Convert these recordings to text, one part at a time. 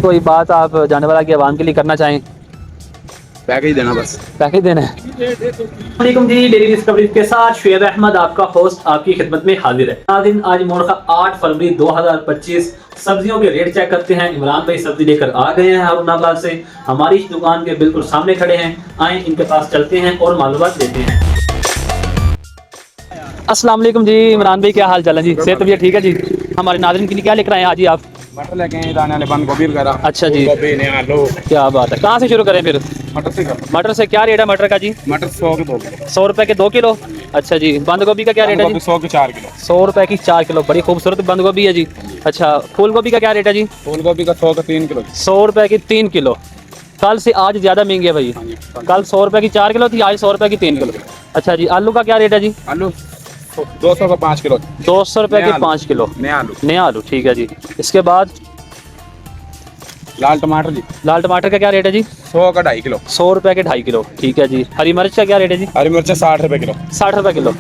कोई बात आप जानवाला की आवाम के लिए करना चाहें? पैकेज देना, बस पैकेज देना है। वालेकुम जी, डेली डिस्कवरी के साथ शुएब अहमद आपका होस्ट आपकी खिदमत में हाजिर है। नाज़रीन, आज मोरखा 8 फरवरी 2025 सब्जियों के रेट चेक करते हैं। इमरान भाई सब्जी लेकर आ गए हैं हारूनाबाद से, हमारी इस दुकान के बिल्कुल सामने खड़े हैं। आए इनके पास चलते हैं और मालूमात लेते हैं। अस्सलाम वालेकुम जी, इमरान भाई क्या हाल चाल है जी? सेहत तबीयत ठीक है जी? हमारे नाज़रीन के लिए क्या लेकर आए हैं आज ही आप? मटर लेके आए, दाने वाले बंद गोभी वगैरह। अच्छा जी, गोभी ने आलू। क्या बात है। कहाँ से शुरू करें फिर? मटर से कर। मटर से क्या रेट है मटर का जी? मटर 100 के 2 किलो। 100 रुपए के 2 किलो। अच्छा जी, बंद गोभी का क्या रेट है जी? 100 के 4 किलो। 100 रुपए की 4 किलो, बड़ी खूबसूरत बंद गोभी है जी। अच्छा, फूल गोभी का क्या रेट है जी? फूल गोभी का 100 का 3 किलो। 100 रुपए की 3 किलो। कल से आज ज़्यादा महंगी है भाई। कल 100 रुपए की 4 किलो थी, आज 100 रुपए की 3 किलो। अच्छा जी, आलू का क्या रेट है जी? आलू 200 का 5 किलो। 200 रुपए के 5 किलो नया आलू। नया आलू, ठीक है जी। इसके बाद लाल टमाटर जी, लाल टमाटर का क्या रेट है जी? 100 का 2.5 किलो। 100 रुपए के 2.5 किलो, ठीक है जी। हरी मिर्च का क्या रेट है जी? हरी मिर्च 60 रुपए किलो। 60 रुपए किलो।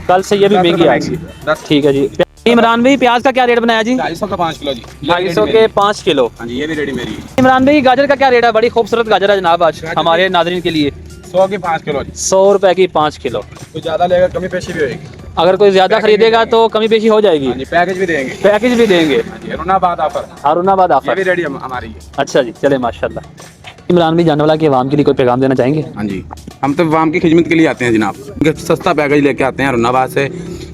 कल से ये भी 10 महंगी रुपए आज, महंगी। 10 ठीक है जी। इमरान भाई प्याज का क्या रेट बनाया जी? 250 का 5 किलो जी। 250 के 5 किलो। हाँ जी, ये भी रेडी मेरी है। इमरान भाई गाजर का क्या रेट है? बड़ी खूबसूरत गाजर है जनाब आज हमारे नाज़रीन के लिए। 100 की 5 किलो जी। 100 रुपए की 5 किलो। तो ज्यादा लेगा कमी पेशी भी होगी। अगर कोई ज्यादा पैकेज भी खरीदेगा देंगे। तो कमी पेशी हो जाएगी। हाँ जी, पैकेज भी देंगे। पैकेज भी देंगे। हारूनाबाद ऑफर। हारूनाबाद ये ऑफर भी रेडी हमारी है। अच्छा जी, चले माशाल्लाह। इमरान भाई जानवाला की आवाम के लिए कोई पैगाम देना चाहेंगे? हाँ जी, हम तो वाम की खिदमत के लिए आते हैं जनाब। उनके सस्ता पैकेज लेके आते हैं हारूनाबाद से।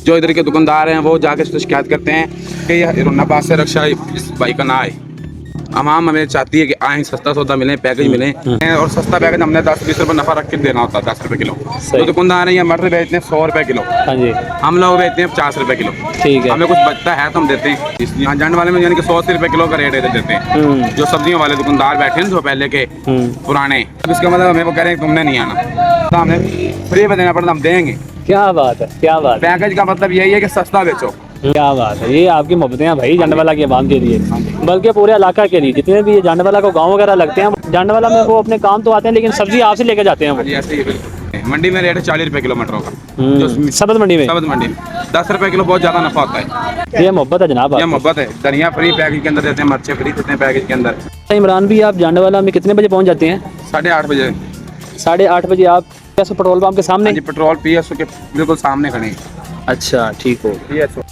जो इधर के दुकानदार हैं वो जाके इससे शिकायत करते हैं कि ये हारूनाबाद से रक्षा इस भाई का ना आए। आवाम हमें चाहती है कि आए सस्ता सौदा मिले, पैकेज मिले। और सस्ता पैकेज हमने 10-20 रुपये नफा रख के देना होता है, 10 रुपये किलो। तो दुकानदार हैं, ये मटर बेचते हैं 100 रुपये किलो, हाँ जी, हम लोग बेचते हैं 50 रुपये किलो। ठीक है। हमें कुछ बचता है तो हम देते हैं। इसलिए यहाँ जंड वाले में यानी कि 100 रुपये किलो का रेट देते हैं। जो सब्जियों वाले दुकानदार बैठे हैं जो पहले के पुराने, अब इसका मतलब हमें वो कह रहे हैं तुमने नहीं आना, तो हमें फ्री में देना पड़ता, हम देंगे। क्या बात है, क्या बात है, पैकेज का मतलब यही है कि सस्ता बेचो। क्या बात है। ये आपकी मोहब्बतें हैं भाई जानवाला की आवाम के लिए, बल्कि पूरे इलाका के लिए। जितने भी ये जानवाला को गाँव वगैरह लगते हैं, जानवाला में वो अपने काम तो आते हैं लेकिन सब्जी आपसे लेके जाते हैं वो। हाँ जी, ऐसे ही बिल्कुल। मंडी में रेट है 40 रुपये किलो मटरों का। सबद मंडी में, सबद मंडी में 10 रुपये किलो बहुत ज़्यादा नफा होता है। ये मोहब्बत है जनाब, ये मोहब्बत है। धनिया फ्री पैकेज के अंदर देते हैं, मिर्चें फ्री देते हैं पैकेज के अंदर। इमरान भी आप जानवाला में कितने बजे पहुंच जाते हैं? 8:30 बजे। 8:30 बजे आप पेट्रोल पंप के सामने? हाँ जी, पेट्रोल PSO के बिल्कुल सामने खड़े हैं। अच्छा, ठीक हो। PSO